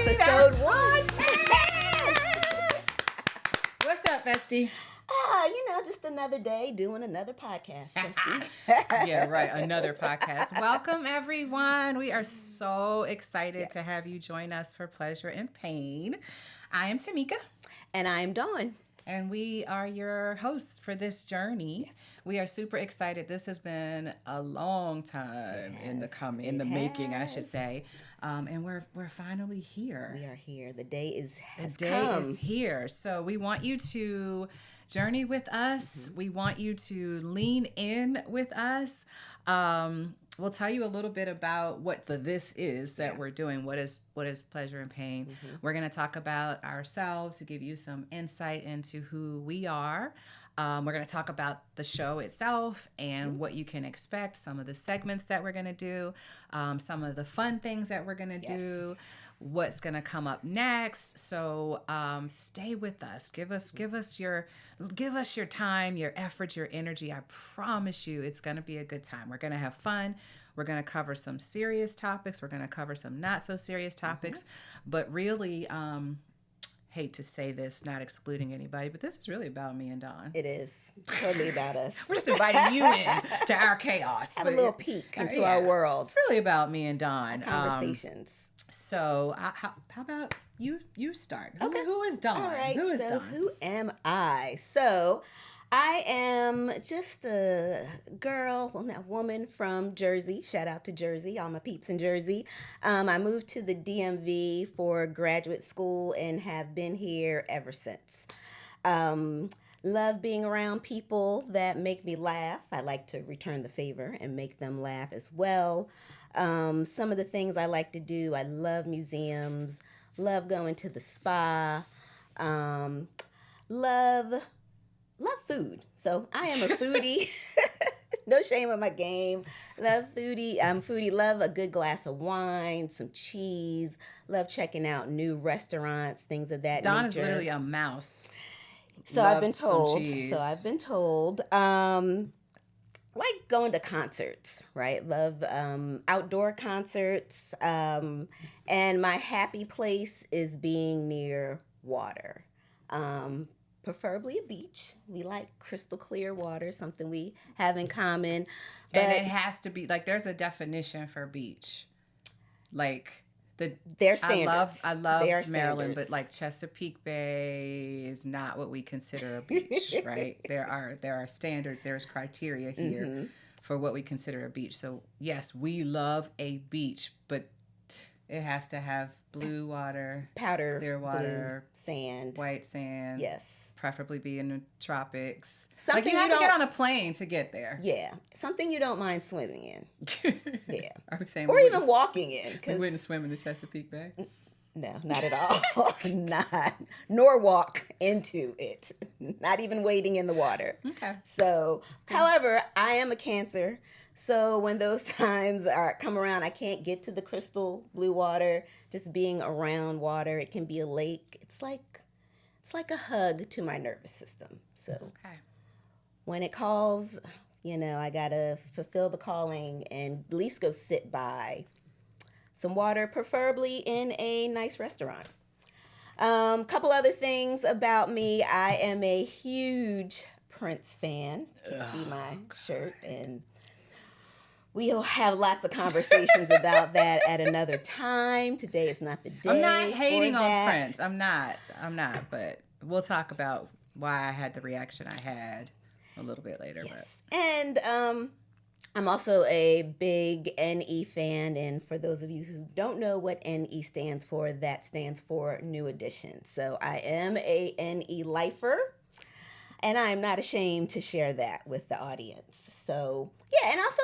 Episode 1. Yes! What's up, Bestie? Just another day doing another podcast. Yeah, right. Another podcast. Welcome, everyone. We are so excited to have you join us for Pleasure and Pain. I am Tameika. And I'm Dawn. And we are your hosts for this journey. Yes. We are super excited. This has been a long time in the making, I should say. And we're finally here. We are here. The day is here. So we want you to journey with us. Mm-hmm. We want you to lean in with us. We'll tell you a little bit about what this is that we're doing. What is Pleasure and Pain? Mm-hmm. We're going to talk about ourselves to give you some insight into who we are. We're going to talk about the show itself and what you can expect, some of the segments that we're going to do, some of the fun things that we're going to do, what's going to come up next. So stay with us. Give us your time, your effort, your energy. I promise you it's going to be a good time. We're going to have fun. We're going to cover some serious topics. We're going to cover some not so serious topics. But really, hate to say this, not excluding anybody, but this is really about me and Dawn. It is totally about us. We're just inviting you in to our chaos. Have a little peek into our world. It's really about me and Dawn. Conversations. So how about you start? Who is Dawn? All right, Dawn? Who am I? So I am just a woman from Jersey. Shout out to Jersey, all my peeps in Jersey. I moved to the DMV for graduate school and have been here ever since. Love being around people that make me laugh. I like to return the favor and make them laugh as well. Some of the things I like to do, I love museums, love going to the spa, love food. So I am a foodie. No shame in my game. Love foodie. I'm foodie. Love a good glass of wine, some cheese. Love checking out new restaurants, things of that nature. Dawn is literally a mouse. So I've been told. Like going to concerts, right? Love outdoor concerts. And my happy place is being near water. Preferably a beach. We like crystal clear water, something we have in common. But and it has to be, like, there's a definition for beach. Like, their standards. I love Maryland, but like Chesapeake Bay is not what we consider a beach, right? There are standards, there's criteria here for what we consider a beach. So yes, we love a beach, but it has to have blue water, powder, clear water, blue, sand, white sand. Yes. Preferably be in the tropics. Something like you have to get on a plane to get there. Yeah. Something you don't mind swimming in. Yeah. Are we saying or even walking in. We wouldn't swim in the Chesapeake Bay? No, not at all. Nor walk into it. Not even wading in the water. Okay. So, however, I am a Cancer. So when those times come around, I can't get to the crystal blue water. Just being around water, it can be a lake. It's like a hug to my nervous system. So when it calls, I gotta fulfill the calling and at least go sit by some water, preferably in a nice restaurant. Couple other things about me. I am a huge Prince fan. You can see my shirt, and we'll have lots of conversations about that at another time. Today is not the day. I'm not hating on Prince. I'm not. But we'll talk about why I had the reaction I had a little bit later. Yes. But. And I'm also a big NE fan. And for those of you who don't know what NE stands for, that stands for New Edition. So I am a NE lifer. And I'm not ashamed to share that with the audience. So, yeah, and also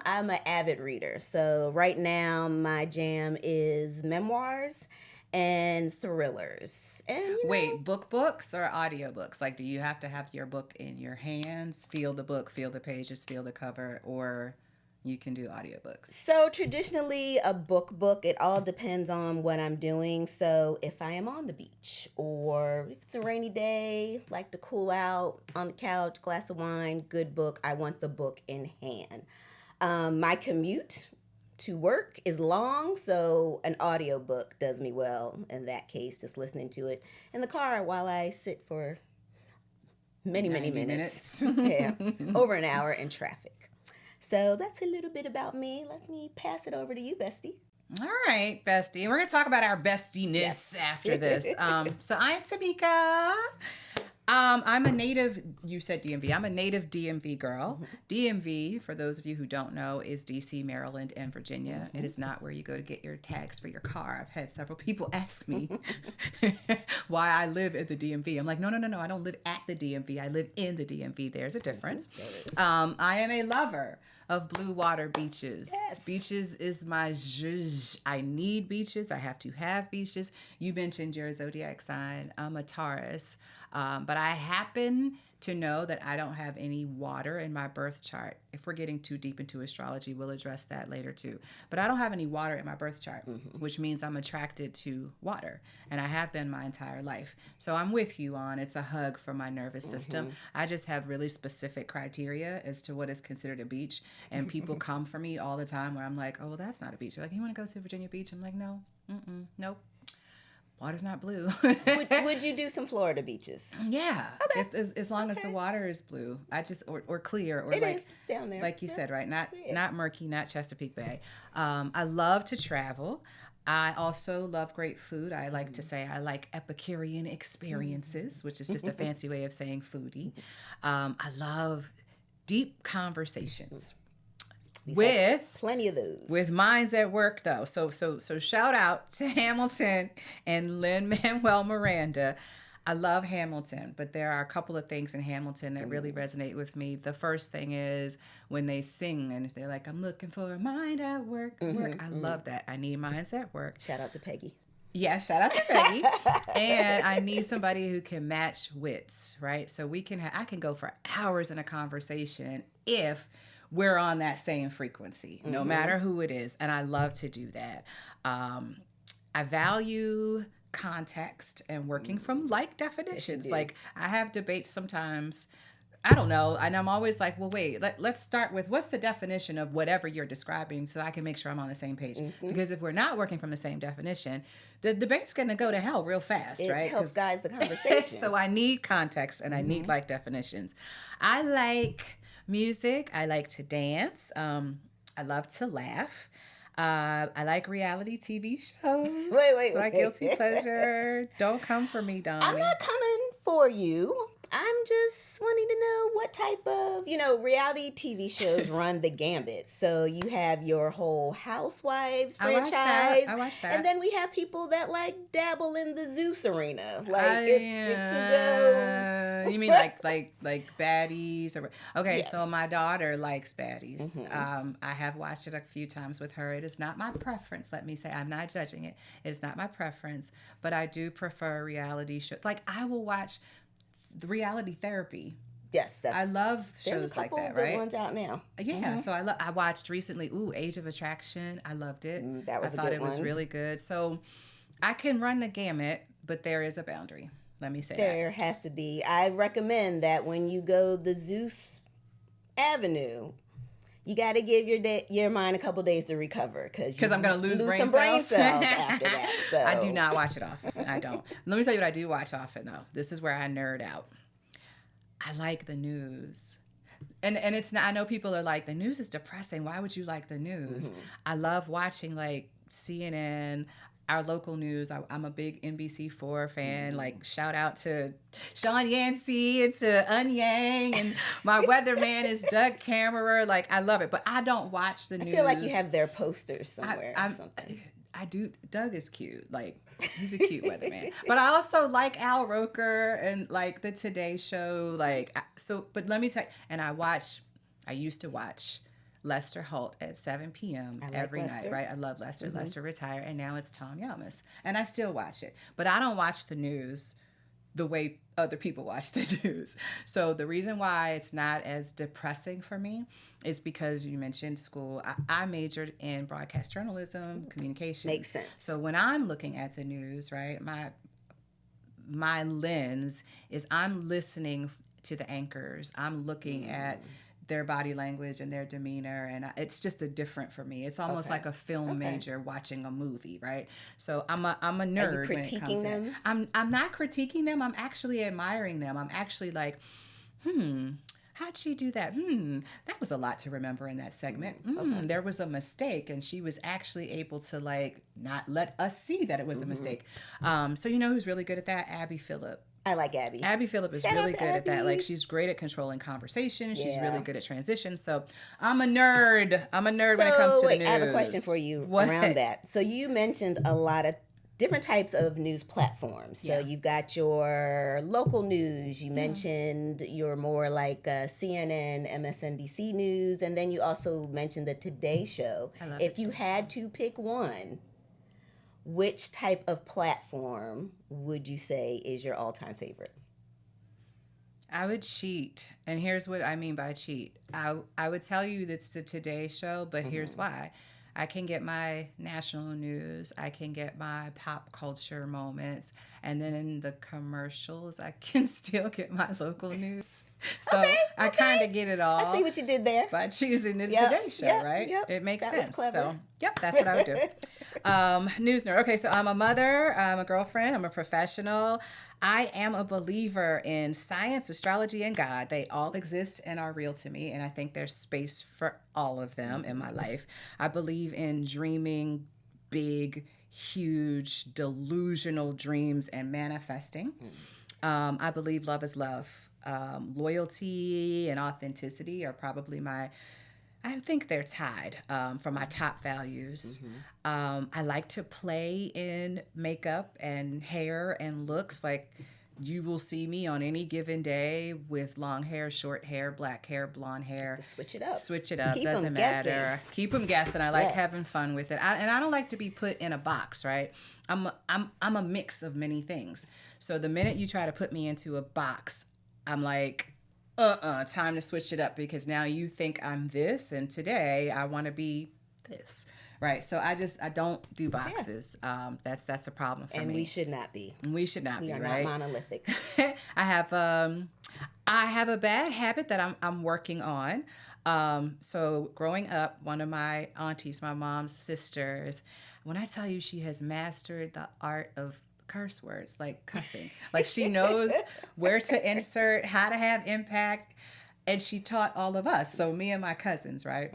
I'm an avid reader. So right now my jam is memoirs and thrillers. And wait, books or audiobooks? Like, do you have to have your book in your hands, feel the book, feel the pages, feel the cover, or you can do audiobooks? So traditionally a book, it all depends on what I'm doing. So if I am on the beach or if it's a rainy day, like to cool out on the couch, glass of wine, good book, I want the book in hand. My commute to work is long, so an audiobook does me well in that case, just listening to it in the car while I sit for many 90 minutes. Yeah, over an hour in traffic. So that's a little bit about me. Let me pass it over to you, bestie. All right, bestie. And we're going to talk about our bestiness Yes. after this. So I'm Tameika. I'm a native, you said DMV. I'm a native DMV girl. DMV, for those of you who don't know, is DC, Maryland, and Virginia. It is not where you go to get your tags for your car. I've had several people ask me why I live at the DMV. I'm like, no. I don't live at the DMV. I live in the DMV. There's a difference. I am a lover of blue water beaches. Yes. Beaches is my zhuzh. I need beaches. I have to have beaches. You mentioned your zodiac sign. I'm a Taurus. But I happen to know that I don't have any water in my birth chart. If we're getting too deep into astrology, we'll address that later too. But I don't have any water in my birth chart, which means I'm attracted to water. And I have been my entire life. So I'm with you on it's a hug for my nervous system. I just have really specific criteria as to what is considered a beach. And people come for me all the time where I'm like, oh, well, that's not a beach. They're like, you want to go to Virginia Beach? I'm like, no, nope. Water's not blue. Would you do some Florida beaches? Yeah. Okay. As long as the water is blue. I just or clear or it like is down there. Like you said, right? Not murky, not Chesapeake Bay. I love to travel. I also love great food. I like to say I like Epicurean experiences, which is just a fancy way of saying foodie. I love deep conversations. With plenty of those. With minds at work though. So shout out to Hamilton and Lin-Manuel Miranda. I love Hamilton, but there are a couple of things in Hamilton that really resonate with me. The first thing is when they sing and they're like, I'm looking for a mind at work. I love that. I need minds at work. Shout out to Peggy. Yeah, shout out to Peggy. And I need somebody who can match wits, right? So I can go for hours in a conversation if we're on that same frequency, no matter who it is. And I love to do that. I value context and working from like definitions. Yes, like I have debates sometimes, I don't know. And I'm always like, well, wait, let's start with what's the definition of whatever you're describing so I can make sure I'm on the same page. Because if we're not working from the same definition, the debate's going to go to hell real fast, right? It helps guide the conversation. So I need context and I need like definitions. I like music. I like to dance. I love to laugh. I like reality TV shows. Wait. My guilty pleasure. Don't come for me, Dawn. I'm not coming for you. I'm just wanting to know what type of, reality TV shows run the gambit. So you have your whole Housewives franchise. I watched that. And then we have people that like dabble in the Zeus arena. Like it can go. You mean like baddies? Okay, Yeah. So my daughter likes baddies. I have watched it a few times with her. It is not my preference, let me say. I'm not judging it. It's not my preference, but I do prefer reality shows. Like I will watch the reality therapy. Yes, I love shows like that, right? There's a couple good ones out now. Yeah, so I watched recently, Age of Attraction. I loved it. That was I thought it was really good. So I can run the gamut, but there is a boundary. Let me say there has to be. I recommend that when you go the Zeus Avenue, you got to give your mind a couple days to recover because I'm going to lose some brain cells after that. So. I do not watch it often. I don't. Let me tell you what I do watch often though. This is where I nerd out. I like the news. And it's not, I know people are like, the news is depressing. Why would you like the news? I love watching like CNN, our local news. I'm a big NBC4 fan. Like shout out to Sean Yancey and to Yang, and my weatherman is Doug Kammerer. Like I love it, but I don't watch the news. I feel like you have their posters somewhere or something. I do. Doug is cute. Like he's a cute weatherman. But I also like Al Roker and like the Today Show. Like so. But let me tell you. And I used to watch Lester Holt at 7 p.m. every night, right? I love Lester. Lester retired, and now it's Tom Yelmis. And I still watch it. But I don't watch the news the way other people watch the news. So the reason why it's not as depressing for me is because you mentioned school. I majored in broadcast journalism, communication. Makes sense. So when I'm looking at the news, right, my lens is I'm listening to the anchors. I'm looking at their body language and their demeanor, and it's just a different for me. It's almost Okay. like a film Okay. major watching a movie, right? So I'm a nerd Are you when it comes critiquing them? in. I'm not critiquing them. I'm actually admiring them. I'm actually like, how'd she do that? That was a lot to remember in that segment. Okay. There was a mistake, and she was actually able to like not let us see that it was a mistake. So you know who's really good at that? Abby Phillip. I like Abby. Abby Phillip is Shout out really to good at that. Abby. Like, she's great at controlling conversation. She's Yeah. really good at transition. So I'm a nerd. I'm a nerd when it comes to the news. I have a question for you around that. So you mentioned a lot of different types of news platforms. So Yeah. you've got your local news. You mentioned your more like CNN, MSNBC news, and then you also mentioned the Today Show. I love If the you Today had to pick one, which type of platform would you say is your all-time favorite? I would cheat. And here's what I mean by cheat. I would tell you that's the Today Show, but here's why. I can get my national news. I can get my pop culture moments. And then in the commercials, I can still get my local news. So I kind of get it all. I see what you did there. By choosing this Yep, Today Show, yep, right? yep. It makes That was sense. clever. So, yep, that's what I would do. News nerd. Okay, so I'm a mother, I'm a girlfriend, I'm a professional. I am a believer in science, astrology, and God. They all exist and are real to me, and I think there's space for all of them in my life. I believe in dreaming big, huge, delusional dreams and manifesting. I believe love is love. Loyalty and authenticity are probably I think they're tied for my top values. I like to play in makeup and hair and looks. Like, you will see me on any given day with long hair, short hair, black hair, blonde hair. To switch it up. Switch it up. Keep 'em Doesn't guessing. matter. Keep them guessing. I like Yes. having fun with it. And I don't like to be put in a box, right? I'm a mix of many things. So the minute you try to put me into a box, I'm like, time to switch it up, because now you think I'm this, and today I want to be this. Right. So I don't do boxes. That's a problem for me. And we should not be. We should not We be, are right? not monolithic. I have a bad habit that I'm working on. So growing up, one of my aunties, my mom's sisters, when I tell you she has mastered the art of curse words, like cussing, like she knows where to insert, how to have impact, and she taught all of us. So me and my cousins, right?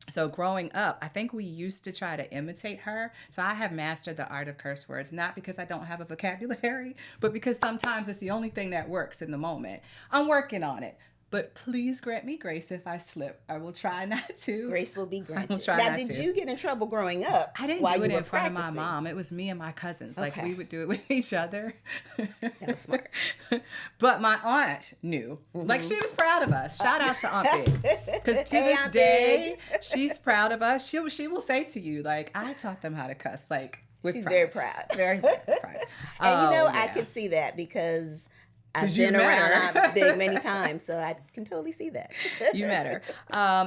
So growing up, I think we used to try to imitate her. So I have mastered the art of curse words, not because I don't have a vocabulary, but because sometimes it's the only thing that works in the moment. I'm working on it. But please grant me grace if I slip. I will try not to. Grace will be granted. I will try now, not did to. you get in trouble growing up? I didn't while do it you were in front of my practicing? mom. It was me and my cousins. Like, Okay. we would do it with each other. That was smart. But my aunt knew. Like, she was proud of us. Shout out to Aunt Big. Because to Hey, this Aunt day, she's proud of us. She will say to you, like, I taught them how to cuss. Like, with She's pride. very proud. Very proud. And Oh, I yeah. could see that because I've 'Cause you been met around her. Aunt Big many times, so I can totally see that. You met her.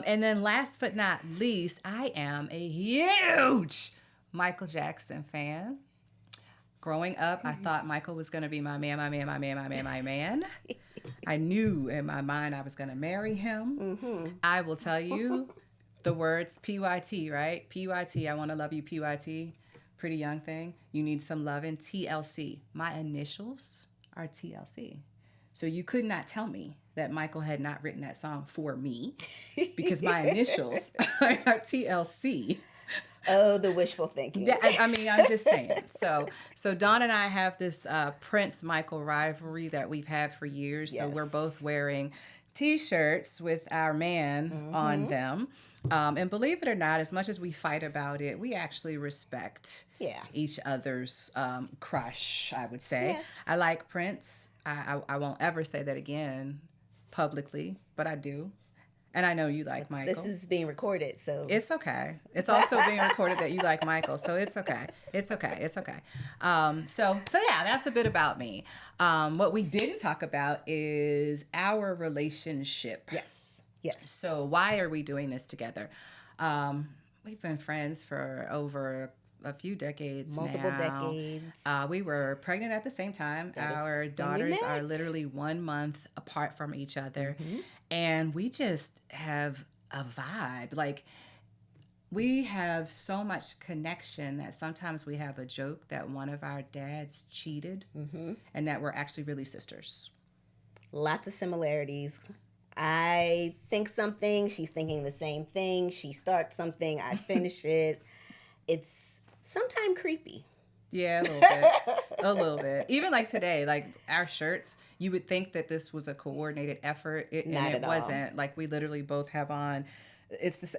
And then last but not least, I am a huge Michael Jackson fan. Growing up, I thought Michael was going to be my man. I knew in my mind I was going to marry him. I will tell you the words PYT, right? PYT, I want to love you, PYT. Pretty young thing. You need some loving. TLC. My initials are TLC. So you could not tell me that Michael had not written that song for me, because my initials are TLC. Oh, the wishful thinking. Yeah, I mean, I'm just saying. So Dawn and I have this Prince Michael rivalry that we've had for years. So Yes. we're both wearing T-shirts with our man on them. And believe it or not, as much as we fight about it, we actually respect each other's crush, I would say. Yes. I like Prince. I won't ever say that again publicly, but I do. And I know you like Michael. This is being recorded, so It's okay. It's also being recorded that you like Michael, so it's okay. It's okay. It's okay. So yeah, that's a bit about me. What we didn't talk about is our relationship. yes. So why are we doing this together? We've been friends for over a few decades Multiple now. decades. We were pregnant at the same time. That is Our when we daughters are met. literally 1 month apart from each other. Mm-hmm. And we just have a vibe. Like, we have so much connection that sometimes we have a joke that one of our dads cheated and that we're actually really sisters. Lots of similarities. I think something, she's thinking the same thing. She starts something, I finish it. It's sometimes creepy. Yeah, a little bit. A little bit. Even like today, like our shirts, you would think that this was a coordinated effort. Not at all. Wasn't. Like, we literally both have on,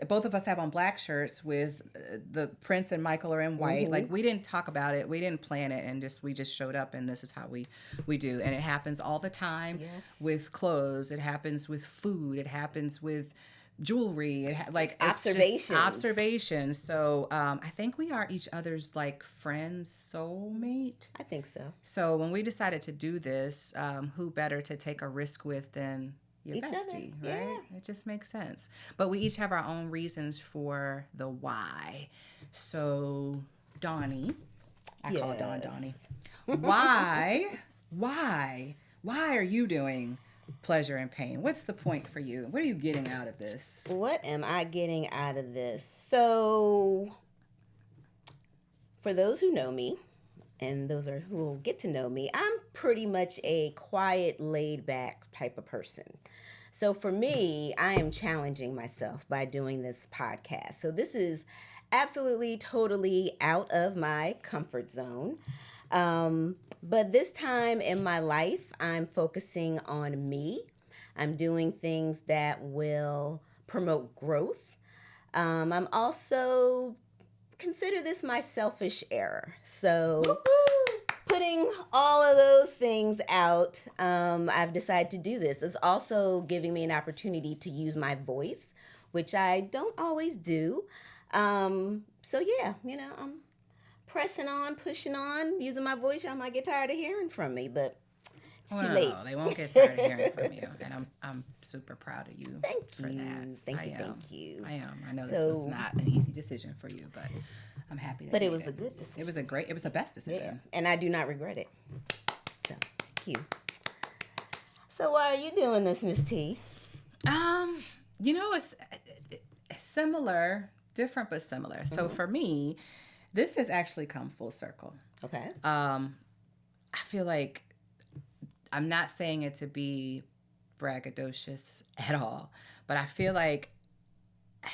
both of us have on black shirts with the Prince and Michael are in white. Like, we didn't talk about it. We didn't plan it. And we just showed up, and this is how we do. And it happens all the time with clothes. It happens with food. It happens with jewelry. Like, observations. So I think we are each other's like friends, soulmate. I think so. So when we decided to do this, who better to take a risk with than your Each bestie, other. right? Yeah. It just makes sense. But we each have our own reasons for the why. So Donnie, I call Dawn Donnie. Why are you doing pleasure and pain? What's the point for you? What are you getting out of this? What am I getting out of this? So, for those who know me, and those who will get to know me, I'm pretty much a quiet, laid-back type of person. So for me, I am challenging myself by doing this podcast. So this is absolutely, totally out of my comfort zone. But this time in my life, I'm focusing on me. I'm doing things that will promote growth. I'm also consider this my selfish error. So putting all of those things out, I've decided to do this. It's also giving me an opportunity to use my voice, which I don't always do. So yeah, I'm pressing on, pushing on, using my voice. Y'all might get tired of hearing from me, but it's too late. No, they won't get tired of hearing from you, and I'm super proud of you. Thank for you. that. Thank I you. I am. I know this was not an easy decision for you, but I'm happy that. But it was a good decision. It was the best decision. Yeah, and I do not regret it. So, thank you. So why are you doing this, Miss T? It's similar, different but similar. So for me, this has actually come full circle. Okay. I feel like I'm not saying it to be braggadocious at all, but I feel like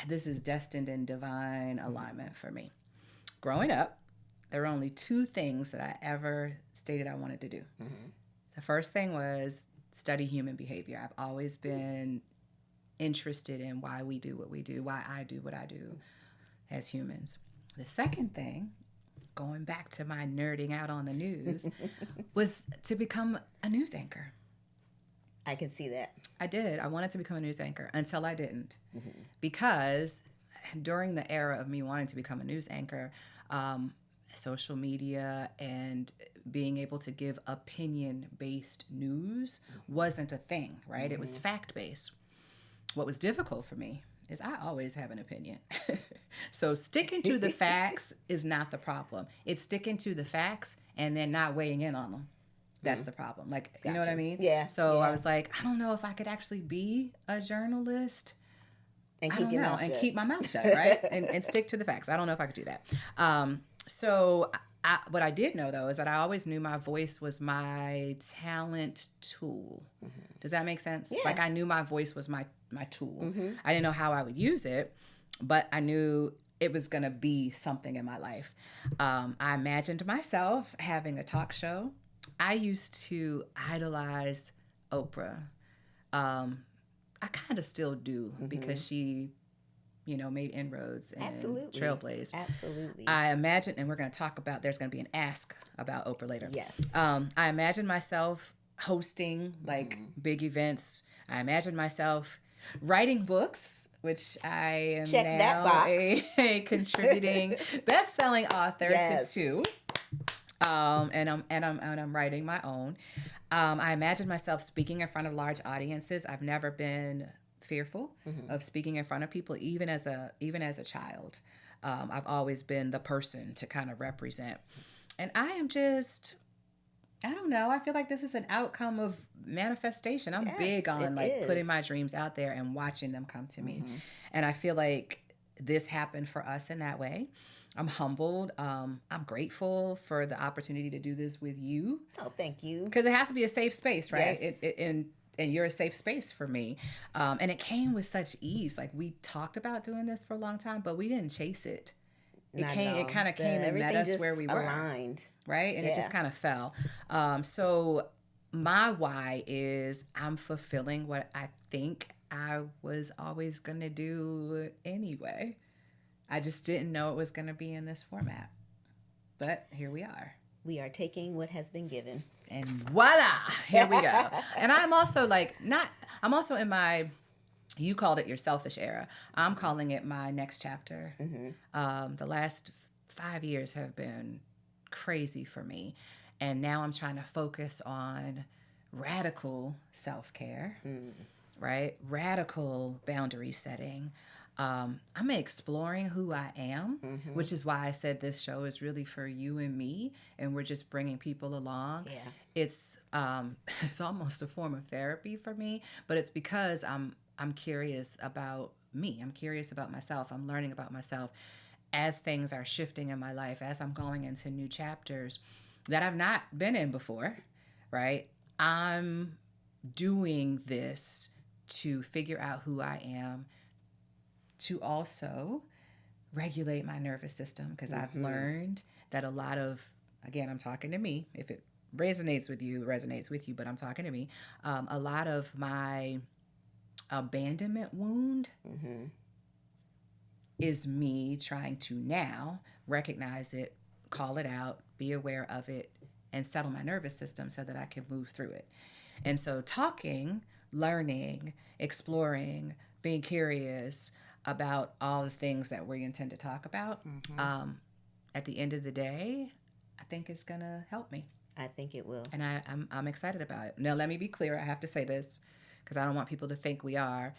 this is destined in divine alignment for me. Growing up, there were only two things that I ever stated I wanted to do. The first thing was study human behavior. I've always been interested in why we do what we do, why I do what I do as humans. The second thing, going back to my nerding out on the news, was to become a news anchor. I can see that. I did. I wanted to become a news anchor until I didn't. Because during the era of me wanting to become a news anchor, social media and being able to give opinion-based news wasn't a thing, right? It was fact-based. What was difficult for me is I always have an opinion. So sticking to the facts is not the problem. It's sticking to the facts and then not weighing in on them. That's the problem. Like, you know what I mean? Yeah. So I was like, I don't know if I could actually be a journalist. And I don't know. And keep my mouth shut, right? and stick to the facts. I don't know if I could do that. So what I did know, though, is that I always knew my voice was my talent tool. Does that make sense? Yeah. Like, I knew my voice was my tool. I didn't know how I would use it, but I knew it was going to be something in my life. I imagined myself having a talk show. I used to idolize Oprah. I kind of still do because she, made inroads and trailblazed. Absolutely. I imagine, and we're going to talk about, there's going to be an ask about Oprah later. Yes. I imagine myself hosting like big events. I imagine myself writing books, which I am Check now that box. a contributing best-selling author to two. And I'm writing my own. I imagine myself speaking in front of large audiences. I've never been fearful of speaking in front of people, even as a child. I've always been the person to kind of represent. And I am just, I don't know. I feel like this is an outcome of manifestation. I'm big on like putting my dreams out there and watching them come to me. And I feel like this happened for us in that way. I'm humbled. I'm grateful for the opportunity to do this with you. Oh, thank you. Because it has to be a safe space, right? Yes. And you're a safe space for me. And it came with such ease. Like we talked about doing this for a long time, but we didn't chase it. It kind of came and met us where we were. Aligned. Right? And it just kind of fell. So my why is I'm fulfilling what I think I was always going to do anyway. I just didn't know it was going to be in this format. But here we are. We are taking what has been given. And voila, here we go. And I'm also I'm also in my, you called it your selfish era. I'm calling it my next chapter. The last 5 years have been crazy for me. And now I'm trying to focus on radical self-care, right? Radical boundary setting. I'm exploring who I am, which is why I said this show is really for you and me, and we're just bringing people along. Yeah. It's almost a form of therapy for me, but it's because I'm curious about me. I'm curious about myself. I'm learning about myself as things are shifting in my life, as I'm going into new chapters that I've not been in before, right? I'm doing this to figure out who I am, to also regulate my nervous system, because I've learned that a lot of, again, I'm talking to me. If it resonates with you, it resonates with you, but I'm talking to me. A lot of my abandonment wound is me trying to now recognize it, call it out, be aware of it, and settle my nervous system so that I can move through it. And so talking, learning, exploring, being curious about all the things that we intend to talk about, at the end of the day, I think it's going to help me. I think it will. And I'm excited about it. Now, let me be clear. I have to say this because I don't want people to think we are.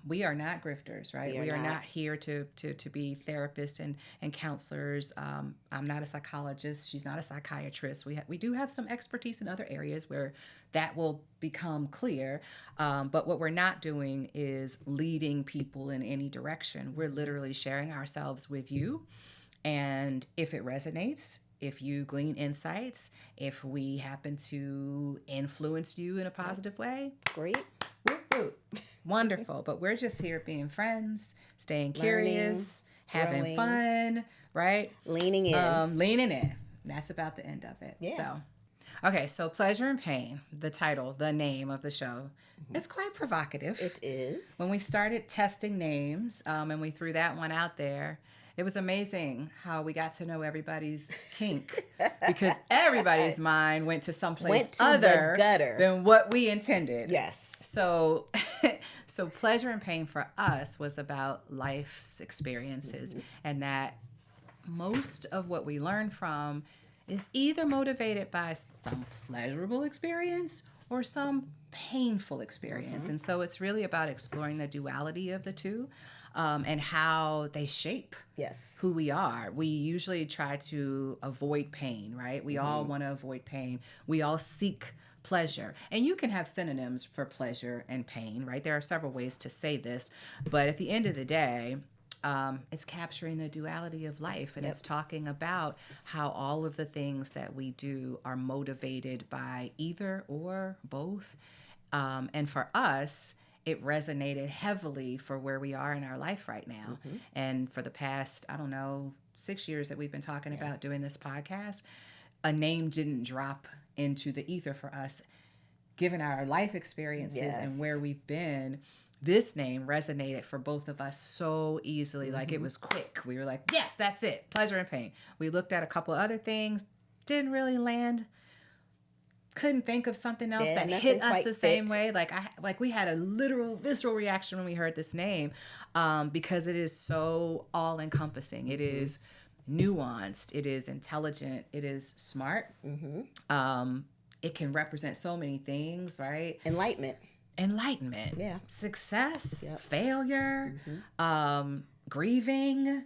We are not grifters, right? We are not here to be therapists and counselors. I'm not a psychologist. She's not a psychiatrist. We do have some expertise in other areas where that will become clear. But what we're not doing is leading people in any direction. We're literally sharing ourselves with you. And if it resonates, if you glean insights, if we happen to influence you in a positive way, great. Whoop, whoop. Wonderful. But we're just here being friends, staying curious, having growing, fun, right? Leaning in. Leaning in. That's about the end of it. Yeah. So Pleasure and Pain, the title, the name of the show, it's quite provocative. It is. When we started testing names, and we threw that one out there, it was amazing how we got to know everybody's kink, because everybody's mind went to someplace other than what we intended. Yes. So Pleasure and Pain for us was about life's experiences, and that most of what we learn from is either motivated by some pleasurable experience or some painful experience. And so it's really about exploring the duality of the two. And how they shape who we are. We usually try to avoid pain, right? We all want to avoid pain. We all seek pleasure. And you can have synonyms for pleasure and pain, right? There are several ways to say this. But at the end of the day, it's capturing the duality of life. And it's talking about how all of the things that we do are motivated by either or both. And for us, it resonated heavily for where we are in our life right now. And for the past, 6 years that we've been talking about doing this podcast, a name didn't drop into the ether for us. Given our life experiences and where we've been, this name resonated for both of us so easily. Like it was quick. We were like, yes, that's it. Pleasure and Pain. We looked at a couple of other things, didn't really land. Couldn't think of something else that hit us the same way. Like we had a literal visceral reaction when we heard this name, because it is so all encompassing. It is nuanced. It is intelligent. It is smart. It can represent so many things, right? Enlightenment. Yeah. Success, failure, grieving,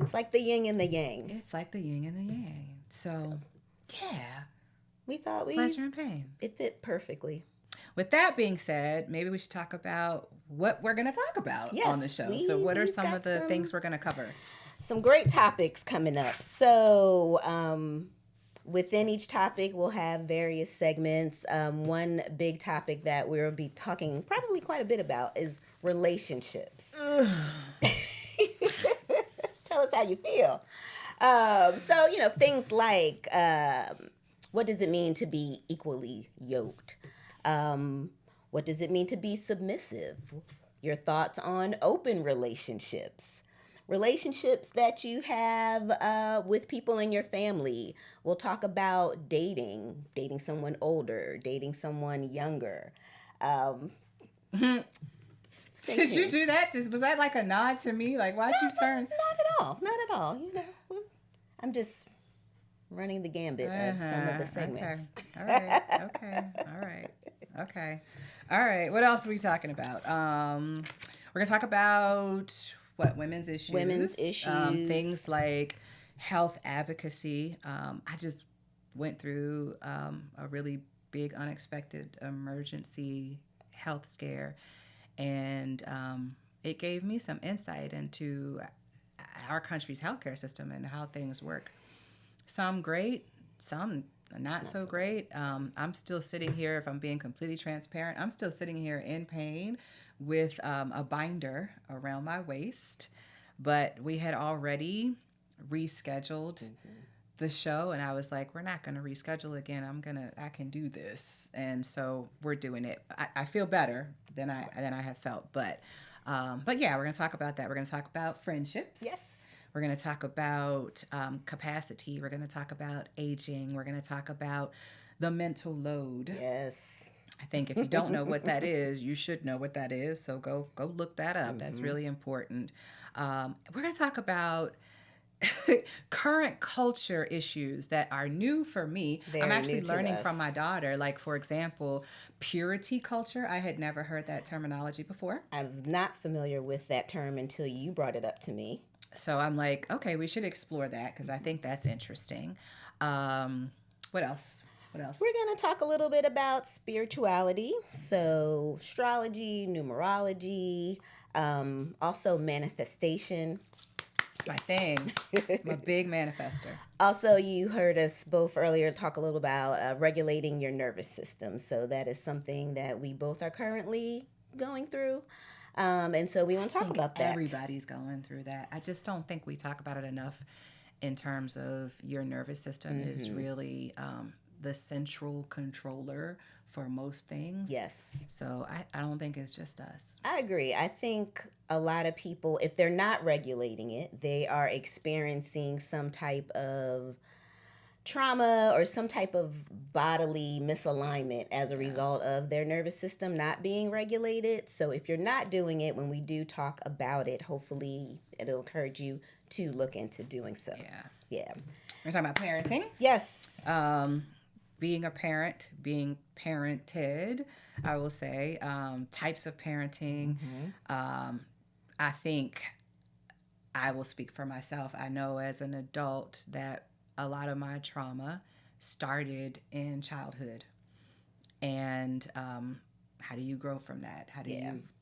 It's like the yin and the yang. It's like the yin and the yang. So yeah, We thought pleasure and pain. it fit perfectly. With that being said, maybe we should talk about what we're going to talk about on the show. So what are some of the things we're going to cover? Some great topics coming up. So within each topic, we'll have various segments. One big topic that we'll be talking probably quite a bit about is relationships. Tell us how you feel. So, things like what does it mean to be equally yoked? What does it mean to be submissive? Your thoughts on open relationships. Relationships that you have with people in your family. We'll talk about dating someone older, dating someone younger. Did you do that? Was that like a nod to me? Like, why'd you turn? Not at all. I'm just running the gambit of some of the segments. Okay. All right. What else are we talking about? We're gonna talk about women's issues. Things like health advocacy. I just went through a really big unexpected emergency health scare, and it gave me some insight into our country's healthcare system and how things work. Some great, some not so great. I'm still sitting here, if I'm being completely transparent, I'm still sitting here in pain with a binder around my waist. But we had already rescheduled the show, and I was like, we're not going to reschedule again. I can do this. And so we're doing it. I feel better than I have felt. But yeah, we're going to talk about that. We're going to talk about friendships. Yes. We're going to talk about capacity. We're going to talk about aging. We're going to talk about the mental load. Yes. I think if you don't know what that is, you should know what that is. So go look that up. That's really important. We're going to talk about current culture issues that are new for me. I'm actually learning from my daughter. Like, for example, purity culture. I had never heard that terminology before. I was not familiar with that term until you brought it up to me. So I'm like, okay, we should explore that because I think that's interesting. What else? We're going to talk a little bit about spirituality. So astrology, numerology, also manifestation. It's my thing. I'm a big manifester. Also, you heard us both earlier talk a little about regulating your nervous system. So that is something that we both are currently going through. And so we want to talk about that. Everybody's going through that. I just don't think we talk about it enough in terms of your nervous system is really the central controller for most things. Yes. So I don't think it's just us. I agree. I think a lot of people, if they're not regulating it, they are experiencing some type of trauma or some type of bodily misalignment as a result of their nervous system not being regulated. So if you're not doing it, when we do talk about it, hopefully it'll encourage you to look into doing so. Yeah. We're talking about parenting. Yes. Being a parent, being parented, I will say, types of parenting. I think I will speak for myself. I know as an adult that a lot of my trauma started in childhood. And how do you grow from that?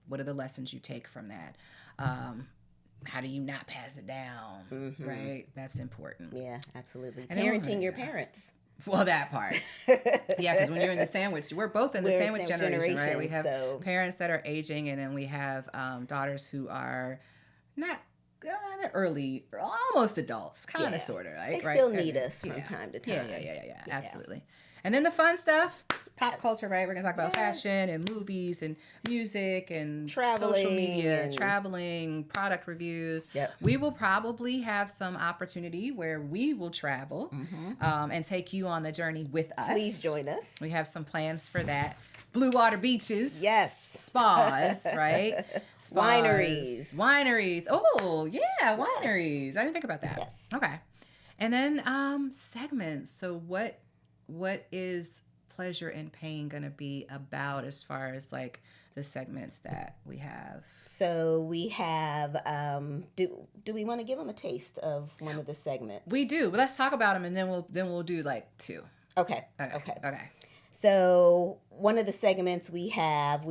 What are the lessons you take from that? How do you not pass it down? Right? That's important. Yeah, absolutely. And parenting your parents. Well, that part. Yeah, because when you're in the sandwich, we're both in the sandwich generation, right? We have parents that are aging, and then we have daughters who are not they're early, almost adults, kind of, sort of. Right? They still need us from time to time. Yeah, absolutely. And then the fun stuff, pop culture, right? We're going to talk about fashion and movies and music and social media, traveling, product reviews. Yep. We will probably have some opportunity where we will travel and take you on the journey with us. Please join us. We have some plans for that. Blue water beaches. Yes. Spas, right? Spas. Wineries. Oh, yeah, wineries. I didn't think about that. Yes. Okay. And then segments. So what is pleasure and pain going to be about as far as like the segments that we have. So we have, do we want to give them a taste of one of the segments? We do, but let's talk about them, and then we'll do like two. Okay. Okay. So one of the segments we have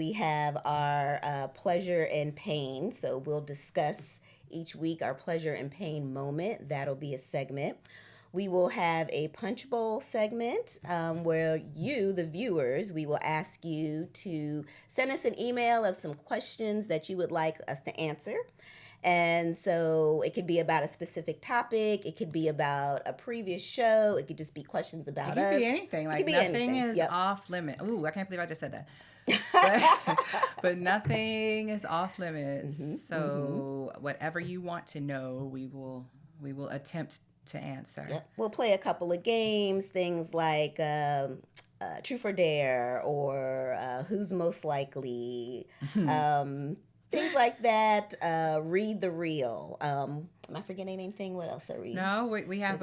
our pleasure and pain. So we'll discuss each week our pleasure and pain moment. That'll be a segment. We will have a Punchbowl segment where you, the viewers, we will ask you to send us an email of some questions that you would like us to answer. And so it could be about a specific topic. It could be about a previous show. It could just be questions about us. It could be anything. Like nothing is off limit. Ooh, I can't believe I just said that. But nothing is off limits. So whatever you want to know, we will attempt to answer. Yep. We'll play a couple of games, things like Truth or Dare or Who's Most Likely, things like that. Read the Reel. Am I forgetting anything? What else are we? No, we have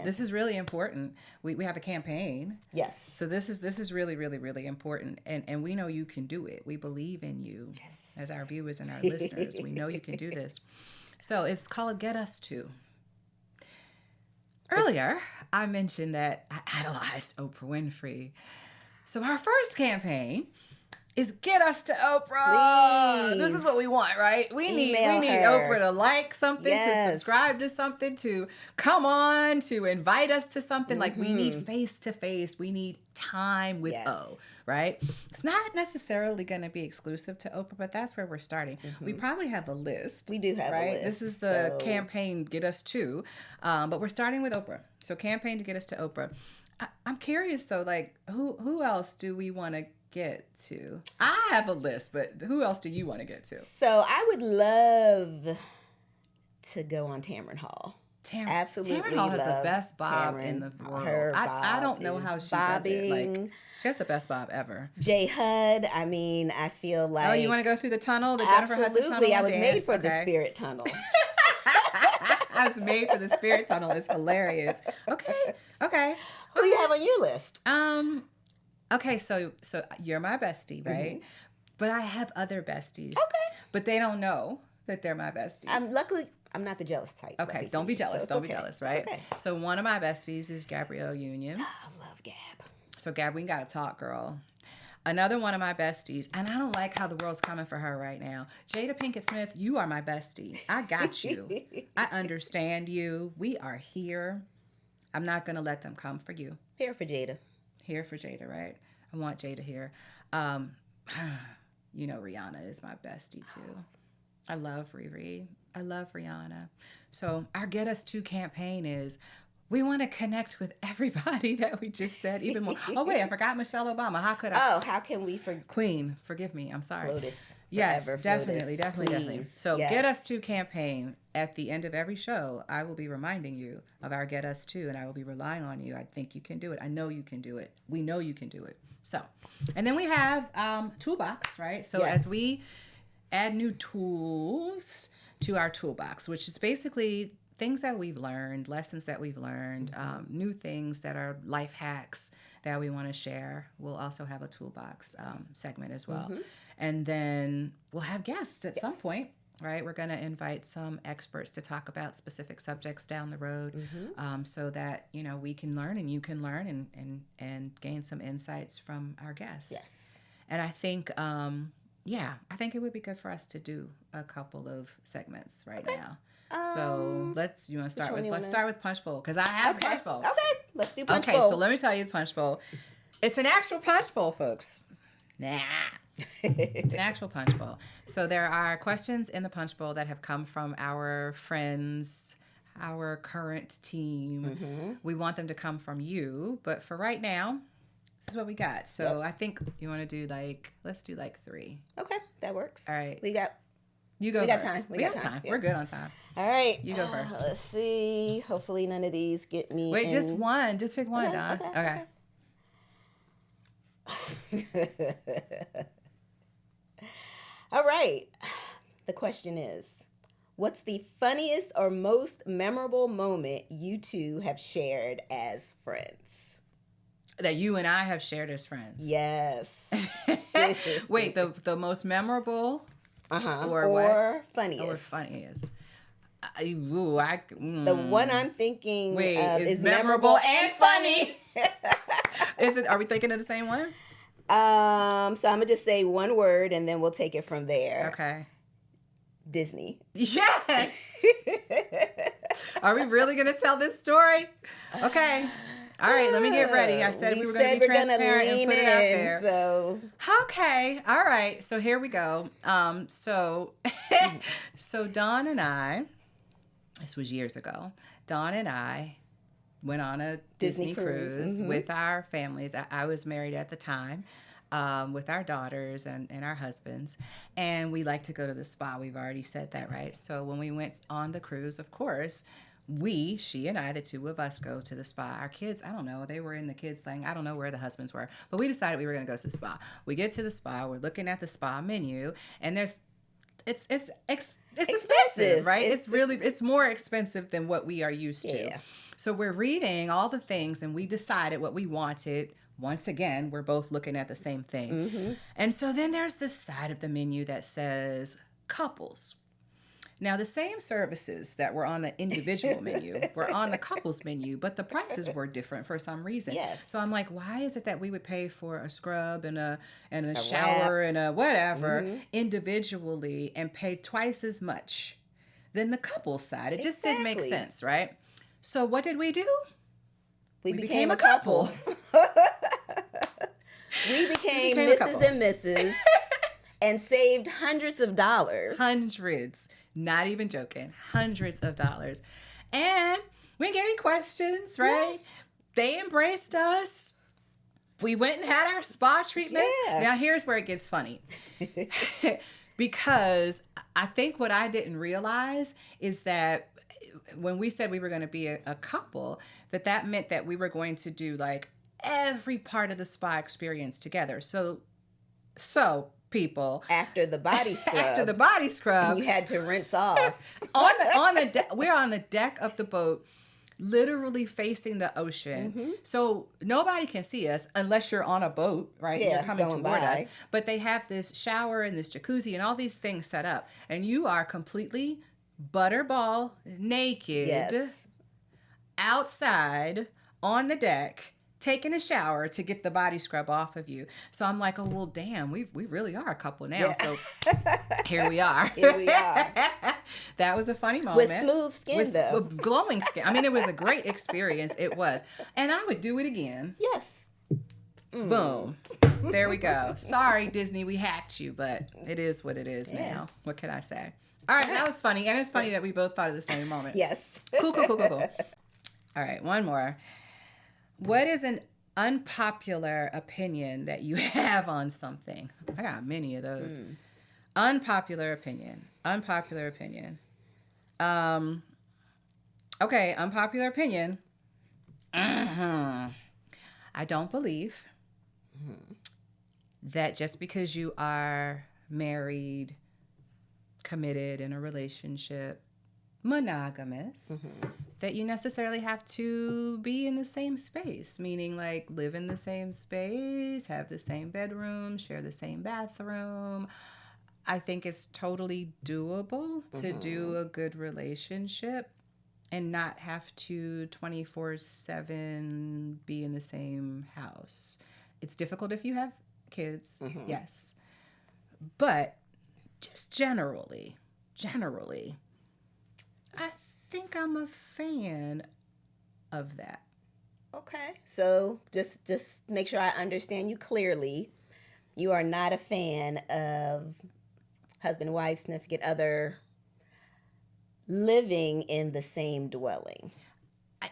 this is really important. We have a campaign. Yes. So this is really, really, really important. And we know you can do it. We believe in you as our viewers and our listeners. We know you can do this. So it's called Get Us To. Earlier, I mentioned that I idolized Oprah Winfrey. So our first campaign is Get Us to Oprah. Please. This is what we want, right? We need Email her. Oprah to like something, to subscribe to something, to come on, to invite us to something. Like we need face-to-face. We need time with O. Right? It's not necessarily going to be exclusive to Oprah, but that's where we're starting. We probably have a list. We do have a list. This is the campaign Get Us To, but we're starting with Oprah. So campaign to get us to Oprah. I'm curious though, like who else do we want to get to? I have a list, but who else do you want to get to? So I would love to go on Tamron Hall. Absolutely. Tamron Hall has the best bob in the world. I don't know how she does it. Like, she has the best bob ever. J. Hud, I mean, I feel like... Oh, you want to go through the tunnel? The Jennifer Hudson tunnel? Absolutely. I was made for the Spirit Tunnel. I was made for the Spirit Tunnel. It's hilarious. Okay. Who you have on your list? Okay, so you're my bestie, right? But I have other besties. Okay. But they don't know that they're my bestie. Luckily, I'm not the jealous type. Okay, don't be jealous. Don't be jealous, right? Okay. So one of my besties is Gabrielle Union. I love Gab. So Gab, we gotta talk, girl. Another one of my besties, and I don't like how the world's coming for her right now. Jada Pinkett Smith, you are my bestie. I got you. I understand you. We are here. I'm not gonna let them come for you. Here for Jada. Here for Jada, right? I want Jada here. You know, Rihanna is my bestie too. I love Riri. I love Rihanna. So our Get Us To campaign is we want to connect with everybody that we just said even more. Oh, wait, I forgot Michelle Obama. How could I? Oh, how can we forget? Queen, forgive me. I'm sorry. Flotus. Yes, Forever, definitely, Flotus, definitely. please. So Yes. Get Us To campaign, at the end of every show, I will be reminding you of our Get Us To, and I will be relying on you. I think you can do it. I know you can do it. We know you can do it. So, and then we have Toolbox, right? So Yes. as we add new tools to our toolbox, which is basically things that we've learned, lessons that we've learned, new things that are life hacks that we want to share. We'll also have a toolbox segment as well. And then we'll have guests at some point, right? We're going to invite some experts to talk about specific subjects down the road so that, you know, we can learn and you can learn and gain some insights from our guests. Yes. And I think, I think it would be good for us to do a couple of segments now. So let's start with Punchbowl because I have Punchbowl. Okay, let's do Punchbowl. Okay, so let me tell you the Punchbowl. It's an actual Punchbowl, folks. Nah. It's an actual Punchbowl. So there are questions in the Punchbowl that have come from our friends, our current team. We want them to come from you, but for right now, this is what we got. So I think you want to do let's do 3. Okay, that works. All right. You go We got first. time. We got time. Yeah. We're good on time. All right. You go first. Let's see. Hopefully none of these get me Wait, in. just one. Just pick one, Dawn. Okay. All right. The question is, what's the funniest or most memorable moment you two have shared as friends? That you and I have shared as friends. Yes. Wait, the most memorable or what? Funniest. Or funniest. The one I'm thinking Wait, of is is memorable and funny. Are we thinking of the same one? So I'm gonna just say one word and then we'll take it from there. Okay. Disney. Yes. Are we really gonna tell this story? Okay. All right, let me get ready. I said we were going to be transparent and put it out there. So okay, all right. So here we go. So Dawn and I, this was years ago. Dawn and I went on a Disney cruise with our families. I was married at the time. With our daughters and our husbands, and we like to go to the spa. We've already said that, right? So when we went on the cruise, of course, she and I, the two of us, go to the spa. Our kids, I don't know, they were in the kids thing. I don't know where the husbands were, but we decided we were going to go to the spa. We get to the spa, we're looking at the spa menu, and it's expensive, right? It's more expensive than what we are used to. Yeah. So we're reading all the things, and we decided what we wanted. Once again, we're both looking at the same thing. Mm-hmm. And so then there's this side of the menu that says couples. Now, the same services that were on the individual menu were on the couples menu, but the prices were different for some reason. Yes. So I'm like, why is it that we would pay for a scrub and a shower wrap and a whatever individually and pay twice as much than the couples side? It just didn't make sense, right? So what did we do? We became a couple. We became Mrs. and Mrs. and saved hundreds of dollars. Hundreds. Not even joking. Hundreds of dollars. And we didn't get any questions, right? Yeah. They embraced us. We went and had our spa treatments. Yeah. Now, here's where it gets funny. Because I think what I didn't realize is that when we said we were going to be a couple, that meant that we were going to do like every part of the spa experience together. So people, after the body scrub, you had to rinse off we're on the deck of the boat, literally facing the ocean. Mm-hmm. So nobody can see us unless you're on a boat, right? Yeah, you're coming toward us. But they have this shower and this jacuzzi and all these things set up, and you are completely butterball naked outside on the deck taking a shower to get the body scrub off of you. So I'm like, oh, well, damn, we really are a couple now. Yeah. So here we are. That was a funny moment. With smooth skin, though. With glowing skin. I mean, it was a great experience. It was. And I would do it again. Yes. Boom. There we go. Sorry, Disney, we hacked you, but it is what it is now. What can I say? All right, that was funny. And it's funny that we both thought of the same moment. Yes. Cool. All right, one more. What is an unpopular opinion that you have on something? I got many of those. Unpopular opinion. Okay, unpopular opinion. I don't believe that just because you are married, committed in a relationship, monogamous, that you necessarily have to be in the same space, meaning like live in the same space, have the same bedroom, share the same bathroom. I think it's totally doable to do a good relationship and not have to 24/7 be in the same house. It's difficult if you have kids, yes. But just generally, I think I'm a fan of that. Okay. So just make sure I understand you clearly. You are not a fan of husband, wife, significant other living in the same dwelling.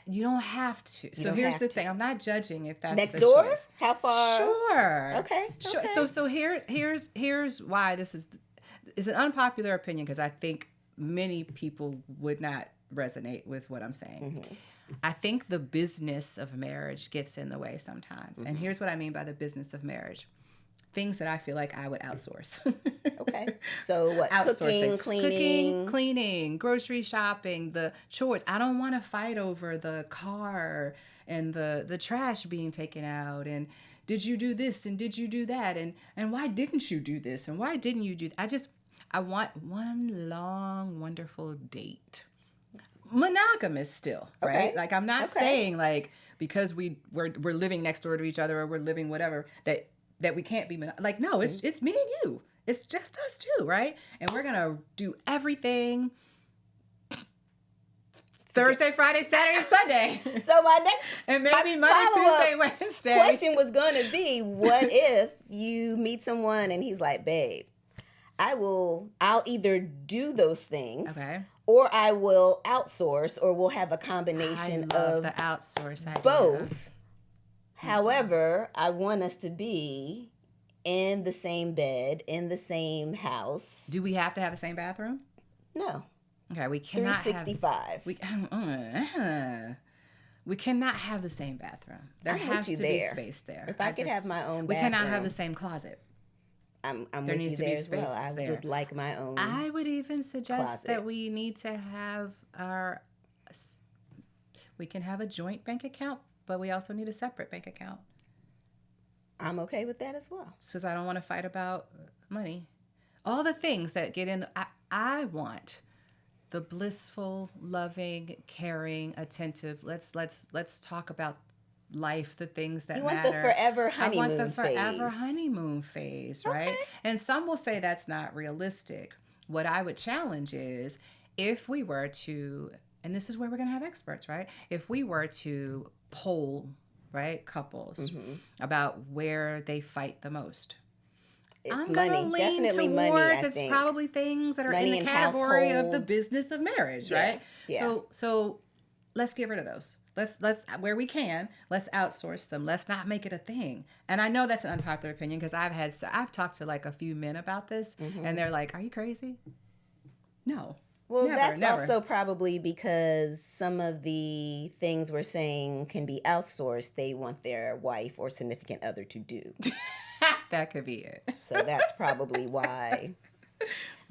You don't have to. So here's the thing. I'm not judging if that's next the door. Choice. How far? Sure. Okay. Sure. So here's why this is an unpopular opinion, because I think many people would not resonate with what I'm saying. I think the business of marriage gets in the way sometimes. And here's what I mean by the business of marriage. Things that I feel like I would outsource. Okay. So what? Cleaning, grocery shopping, the chores. I don't want to fight over the car and the trash being taken out and did you do this and did you do that and why didn't you do this and why didn't you do that? I want one long wonderful date. Monogamous still, right? Okay. Like I'm not Okay. saying like because we're living next door to each other or we're living whatever that we can't be like no, it's me and you. It's just us two, right? And we're gonna do everything Thursday, Friday, Saturday, Sunday. So my next And maybe Monday, follow-up Tuesday, Wednesday. question was going to be, what if you meet someone and he's like, babe, I'll either do those things, Okay. or I will outsource, or we'll have a I combination love of the outsource idea. both. However, I want us to be in the same bed, in the same house. Do we have to have the same bathroom? No. Okay, we cannot have 365. we cannot have the same bathroom. There I'm with has you to be there. space there. If I could have my own we cannot have bathroom. the same closet. I'm There with needs you to be there as well. I space there. would like my own. I would even suggest closet. that we need to have we can have a joint bank account, but we also need a separate bank account. I'm okay with that as well. Because I don't want to fight about money. All the things that get in. I want the blissful, loving, caring, attentive. Let's talk about life, the things that You want matter. the forever honeymoon I want the forever phase. honeymoon phase, right? Okay. And some will say that's not realistic. What I would challenge is if we were to, and this is where we're going to have experts, right? If we were to poll, right, couples about where they fight the most. It's I'm money. gonna lean Definitely towards money, I it's think. probably things that are Money in the and category of the household. business of marriage, Yeah, right? yeah. So let's get rid of those. Let's where we can, let's outsource them. Let's not make it a thing. And I know that's an unpopular opinion because I've talked to like a few men about this and they're like, "Are you crazy?" No. Well, Never, that's never. also probably because some of the things we're saying can be outsourced. They want their wife or significant other to do. That could be it. So that's probably why.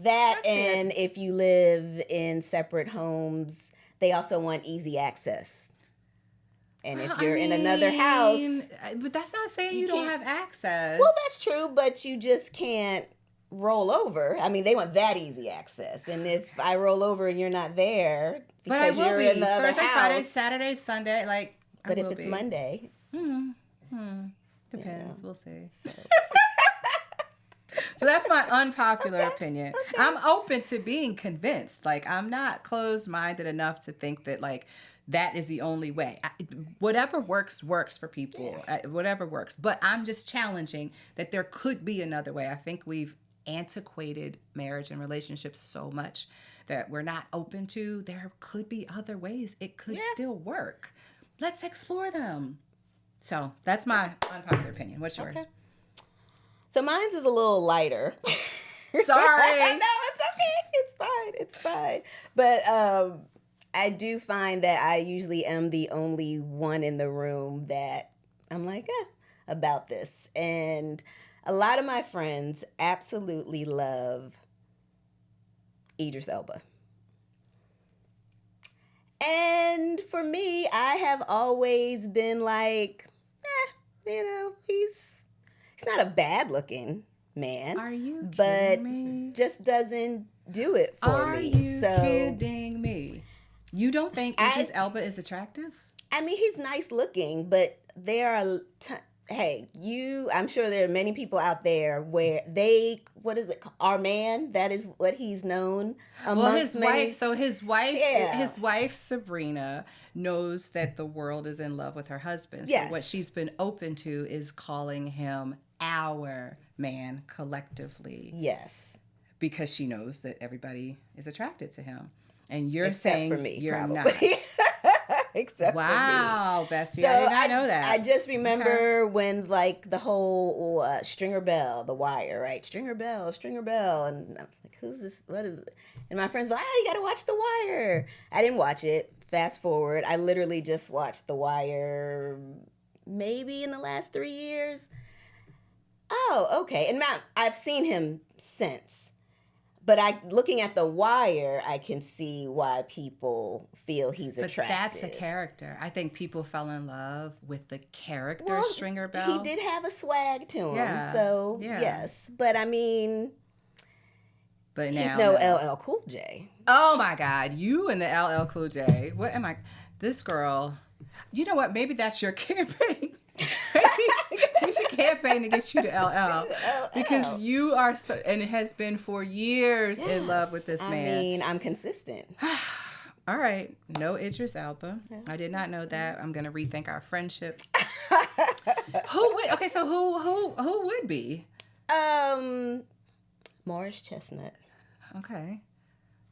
That and if you live in separate homes, they also want easy access. And if you're in another house, But that's not saying you don't have can't- access. well, that's true, but you just can't roll over. I mean, they want that easy access. And if I roll over and you're not there But I because will you're be in the other Thursday, house, Friday, Saturday, Sunday. Like, I but if will it's be. Monday, Depends. We'll see. So that's my unpopular opinion. I'm open to being convinced. Like, I'm not closed-minded enough to think that, like, that is the only way. Whatever works for people. Whatever works. But I'm just challenging that there could be another way. I think we've antiquated marriage and relationships so much that we're not open to. There could be other ways it could still work. Let's explore them. So that's my unpopular opinion. What's yours? Okay. So mine's is a little lighter. Sorry. No, it's okay. It's fine. But I do find that I usually am the only one in the room that I'm like, about this. And a lot of my friends absolutely love Idris Elba. And for me, I have always been like, he's not a bad looking man. Are you but kidding me? just doesn't do it for Are me. you So kidding me? You don't think Idris Elba is attractive? I mean, he's nice looking, but there are I'm sure there are many people out there where what is it, our man? That is what he's known amongst his wife Sabrina knows that the world is in love with her husband. Yes. So what she's been open to is calling him our man collectively. Yes. Because she knows that everybody is attracted to him. And you're Except saying for me, you're probably. not. Except Wow, Bessie, So I did not know that. I just remember when like the whole Stringer Bell, The Wire, right? Stringer Bell, and I was like, who's this? What is it? And my friends were like, you gotta watch The Wire. I didn't watch it. Fast forward, I literally just watched The Wire maybe in the last 3 years. Oh, okay. And I've seen him since. But looking at The Wire, I can see why people feel he's But attractive. that's the character. I think people fell in love with the character Well, Stringer Bell. He did have a swag to him, Yeah, so yeah. yes. But I mean, But he's now, no LL Cool J. Oh my God, you and the LL Cool J. What am I? This girl. You know what? Maybe that's your campaign. We should campaign to get you to LL because you are so, and it has been for years in love with this man. I mean, I'm consistent. All right, no Idris Elba. I did not know that. I'm gonna rethink our friendship. Who would? Okay, so who would be? Morris Chestnut. Okay,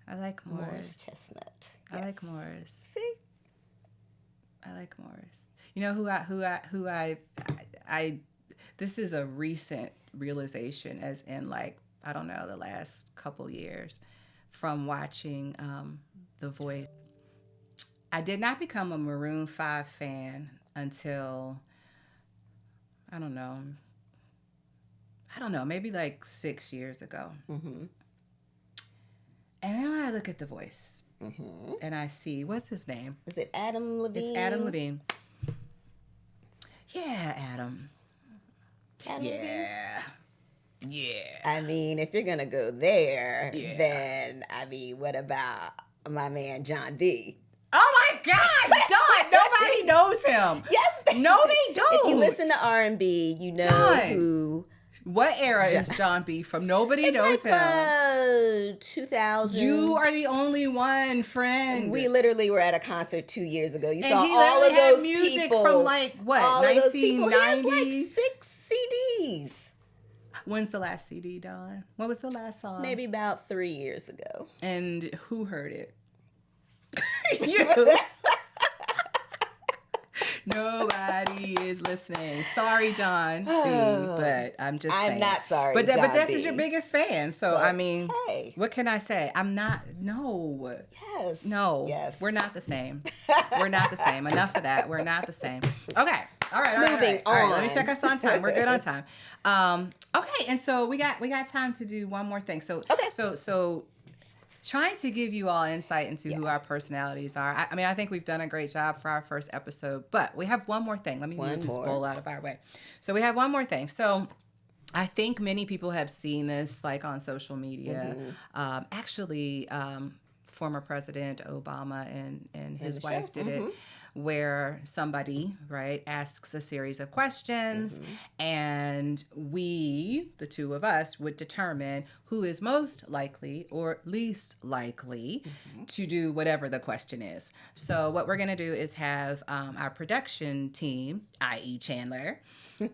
I like Morris. Morris Chestnut. I like Morris. See, I like Morris. You know who I this is a recent realization, as in like, I don't know, the last couple years from watching The Voice. I did not become a Maroon 5 fan until I don't know, maybe like 6 years ago. Mm-hmm. And then when I look at The Voice, mm-hmm. and I see, what's his name? Is it Adam Levine? It's Adam Levine. Yeah, Adam. Yeah. I mean, if you're going to go there, then, I mean, what about my man John B? Oh my God, Dawn! Nobody knows him. Yes, no, they don't. If you listen to R&B, you know Dawn. who. What era is John B from? Nobody knows like, him. 2000. You are the only one, friend. We literally were at a concert 2 years ago. You and saw he all of had those music people from like what, all 1990s? He has like 6 CDs. When's the last CD, Dawn? What was the last song? Maybe about 3 years ago. And who heard it? You. Nobody is listening. Sorry, John B, but I'm just saying. I'm not sorry, but John this B. is your biggest fan, so but, I mean, hey. What can I say? I'm not. No. Yes. No. Yes. We're not the same. We're not the same. Enough of that. We're not the same. Okay. All right. Moving on. All right. Let me check us on time. We're good on time. Okay. And so we got time to do one more thing. So okay. So. Trying to give you all insight into who our personalities are. I mean, I think we've done a great job for our first episode, but we have one more thing. Let me move this bowl out of our way. So we have one more thing. So I think many people have seen this like on social media. Mm-hmm. Actually, former President Obama and his wife did it, where somebody, right, asks a series of questions, and we, the two of us, would determine who is most likely or least likely to do whatever the question is. So what we're going to do is have our production team, i.e. Chandler,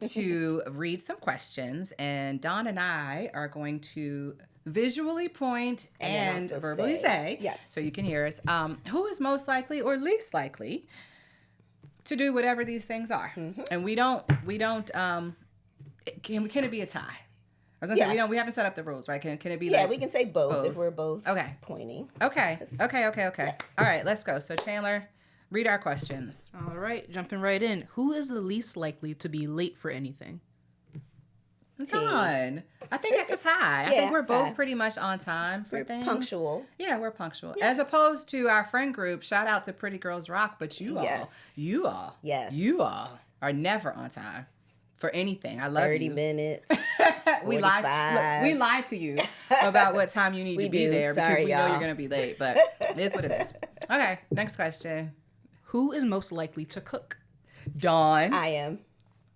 to read some questions, and Dawn and I are going to visually point and verbally say, yes, so you can hear us, who is most likely or least likely to do whatever these things are. And we don't can it be a tie? I was gonna say we haven't set up the rules, right? Can it be like we can say both if we're both pointing. Okay. Yes. All right, let's go. So Chandler, read our questions. All right, jumping right in. Who is the least likely to be late for anything? Dawn. I think that's a tie. I think we're both pretty much on time for things. Punctual. Yeah, we're punctual. Yeah. As opposed to our friend group, shout out to Pretty Girls Rock, but you all are never on time for anything. I love 30 you. 30 minutes. we lie to you about what time you need to be there because we know you're going to be late, but it is what it is. Okay, next question. Who is most likely to cook? Dawn. I am.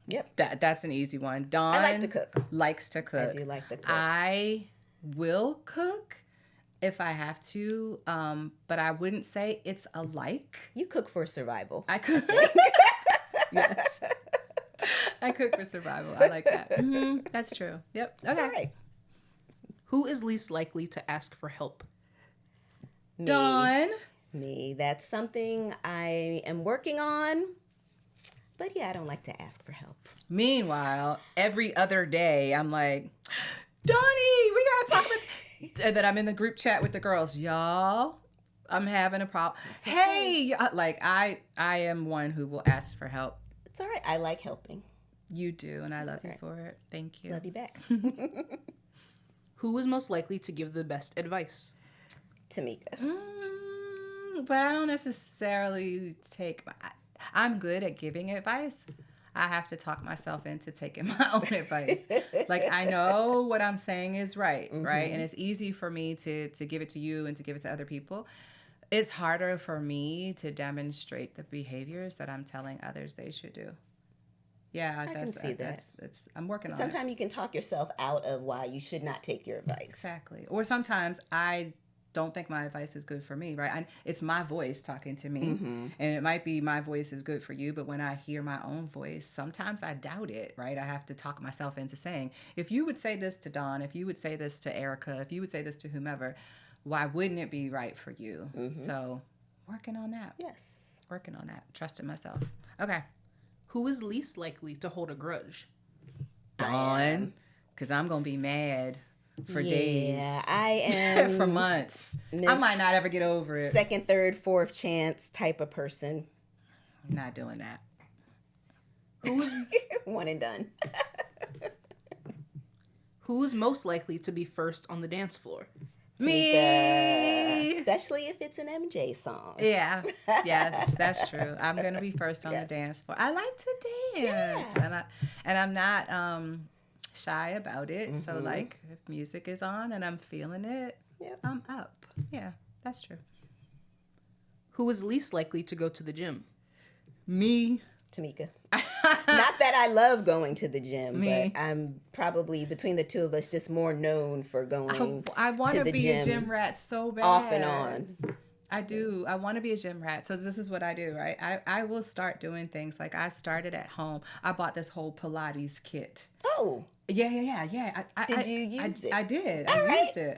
Yep. That's an easy one. Dawn I like to cook. Likes to cook. I do like to cook. I will cook if I have to, but I wouldn't say it's a like. You cook for survival. I cook. Yes. I cook for survival. I like that. That's true. Yep. Okay. All right. Who is least likely to ask for help? Me. Dawn. Me. That's something I am working on. But yeah, I don't like to ask for help. Meanwhile, every other day, I'm like, Donnie, we got to talk about... And then I'm in the group chat with the girls. Y'all, I'm having a problem. Okay. Hey, like, I am one who will ask for help. It's all right. I like helping. You do, and I love you for it. Thank you. Love you back. Who is most likely to give the best advice? Tameika. But I don't necessarily I'm good at giving advice. I have to talk myself into taking my own advice. Like, I know what I'm saying is right, right? And it's easy for me to give it to you and to give it to other people. It's harder for me to demonstrate the behaviors that I'm telling others they should do. Yeah, I can see that. I'm working on it. Sometimes you can talk yourself out of why you should not take your advice. Exactly. Or sometimes I don't think my advice is good for me, right? It's my voice talking to me. And it might be my voice is good for you, but when I hear my own voice, sometimes I doubt it, right? I have to talk myself into saying, if you would say this to Dawn, if you would say this to Erica, if you would say this to whomever, why wouldn't it be right for you? So working on that. Yes. Working on that. Trusting myself. Okay. Who is least likely to hold a grudge? Dawn. Because I'm going to be mad for days. Yeah, I am. For months. I might not ever get over it. Second, third, fourth chance type of person. I'm not doing that. One and done. Who is most likely to be first on the dance floor? Me. Especially if it's an MJ song. Yeah. Yes, that's true. I'm going to be first on the dance floor. I like to dance. Yeah. And I'm not shy about it. So, like, if music is on and I'm feeling it, I'm up. Yeah, that's true. Who is least likely to go to the gym? Me. Tameika. Not that I love going to the gym, Me. but I'm probably, between the two of us, just more known for going I want to to the be gym a gym rat so bad. off and on. I do. I want to be a gym rat. So this is what I do, right? I will start doing things. Like, I started at home. I bought this whole Pilates kit. Oh. Yeah. Did you use it? I did. All I right. used it.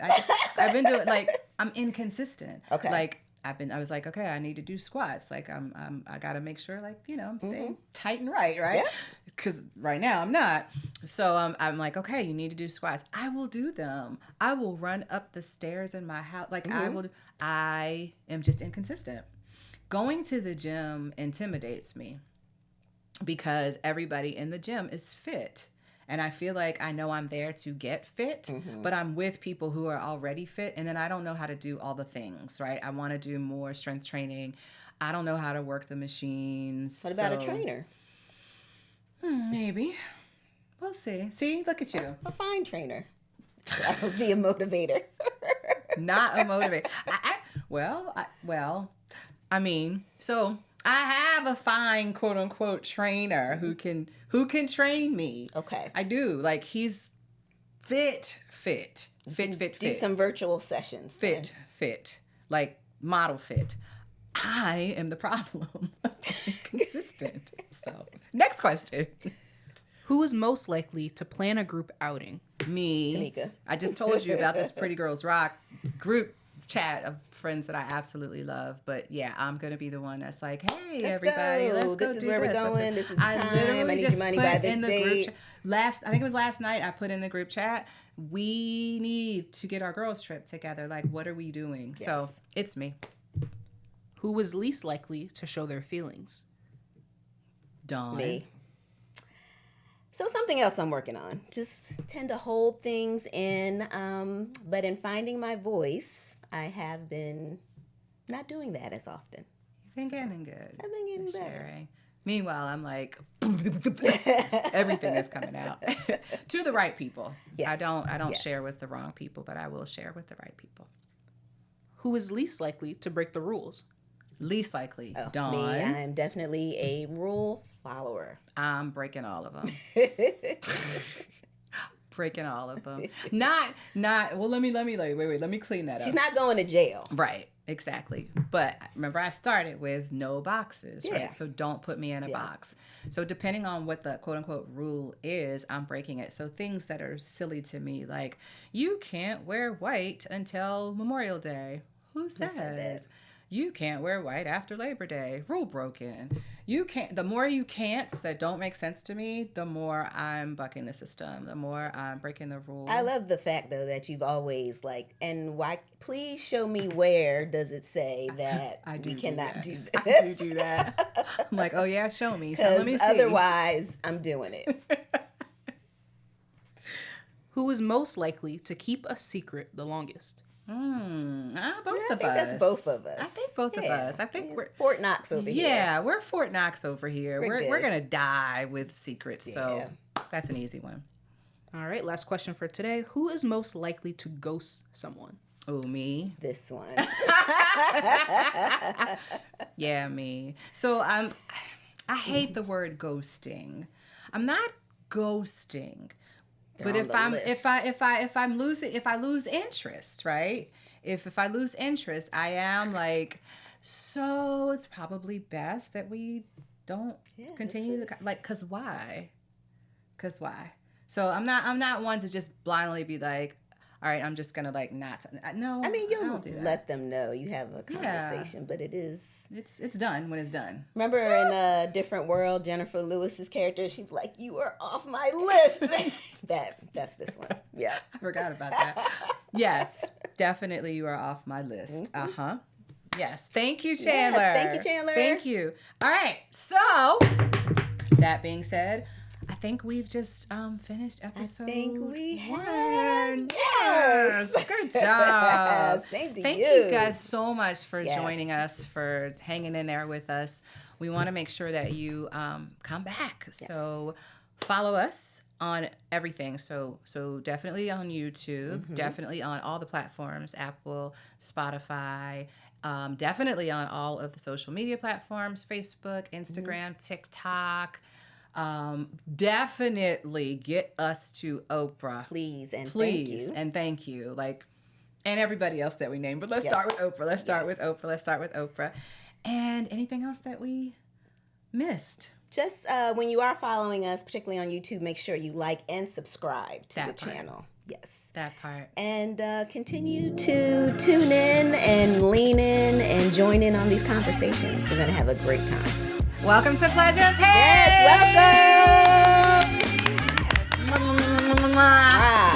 I've been doing, like, I'm inconsistent. Okay. Like, I was like, okay, I need to do squats. Like, I got to make sure, like, I'm staying tight and right? Yeah. Because right now I'm not. So I'm like, okay, you need to do squats. I will do them. I will run up the stairs in my house. Like, I am just inconsistent. Going to the gym intimidates me because everybody in the gym is fit. And I feel like I know I'm there to get fit, but I'm with people who are already fit. And then I don't know how to do all the things, right? I want to do more strength training. I don't know how to work the machines. What about a trainer? Maybe. We'll see. See, look at you. A fine trainer. That'll be a motivator. Not a motivator. So I have a fine quote unquote trainer who can train me. Okay. I do. Like, he's fit. Do some virtual sessions. Fit. Like, model fit. I am the problem. Consistent. So, next question. Who is most likely to plan a group outing? Me. Tameika. I just told you about this Pretty Girls Rock group chat of friends that I absolutely love. But yeah, I'm going to be the one that's like, hey, everybody, let's go. This is where we're going. This is the time. I need your money by this date. I think it was last night, I put in the group chat, we need to get our girls trip together. Like, what are we doing? Yes. So it's me. Who is least likely to show their feelings? Dawn. Me. So something else I'm working on. Just tend to hold things in. But in finding my voice, I have been not doing that as often. You've been getting good. I've been getting better. Sharing. Meanwhile, I'm like, everything is coming out to the right people. Yes. I don't Yes. share with the wrong people, but I will share with the right people. Who is least likely to break the rules? Least likely, Oh, Dawn. me, I am definitely a rule follower. I'm breaking all of them. Breaking all of them. Not. Well, let me wait. Let me clean that She's up. not going to jail. Right. Exactly. But remember, I started with no boxes, Yeah. right? So don't put me in a box. So depending on what the quote unquote rule is, I'm breaking it. So things that are silly to me, like, you can't wear white until Memorial Day. Who said that? You can't wear white after Labor Day. Rule broken. You can't. The more you can'ts that don't make sense to me, the more I'm bucking the system. The more I'm breaking the rule. I love the fact, though, that you've always, like, and why, please show me where does it say that we cannot do this. I do that. I'm like, oh yeah, show me. So let me Because see. otherwise, I'm doing it. Who is most likely to keep a secret the longest? Both I of think us. that's both of us. I think both of us. I think we're Fort Knox over here. Yeah, we're Fort Knox over here. We're We're good. gonna die with secrets. So Yeah. that's an easy one. All right, last question for today. Who is most likely to ghost someone? Oh, me. This one. Yeah, me. So I hate the word ghosting. I'm not ghosting. But on the if I lose interest, right? If I lose interest, I am like, so it's probably best that we don't continue cause why? So I'm not one to just blindly be like, all right, I'm just gonna like not. No, I mean, I you'll don't do that. let them know you have a conversation, but it is. It's done when it's done. Remember in A Different World, Jennifer Lewis's character, she'd be like, "You are off my list." That's this one. Yeah, I forgot about that. Yes, definitely, you are off my list. Yes, thank you, Chandler. Yes, thank you, Chandler. Thank you. All right, so that being said, I think we've just finished episode. I think we one. have. Yes. Good job. Same to Thank you. you guys so much for Yes. joining us, for hanging in there with us. We want to make sure that you come back. So follow us on everything. So definitely on YouTube, definitely on all the platforms, Apple, Spotify, definitely on all of the social media platforms, Facebook, Instagram, TikTok. Definitely get us to Oprah. Please and Please thank you. and thank you. And everybody else that we named. But let's start with Oprah. Let's start with Oprah. And anything else that we missed? Just when you are following us, particularly on YouTube, make sure you like and subscribe to That the part. channel. Yes. That part. And continue to tune in and lean in and join in on these conversations. We're going to have a great time. Welcome to Pleasure and Pain. Yes, welcome.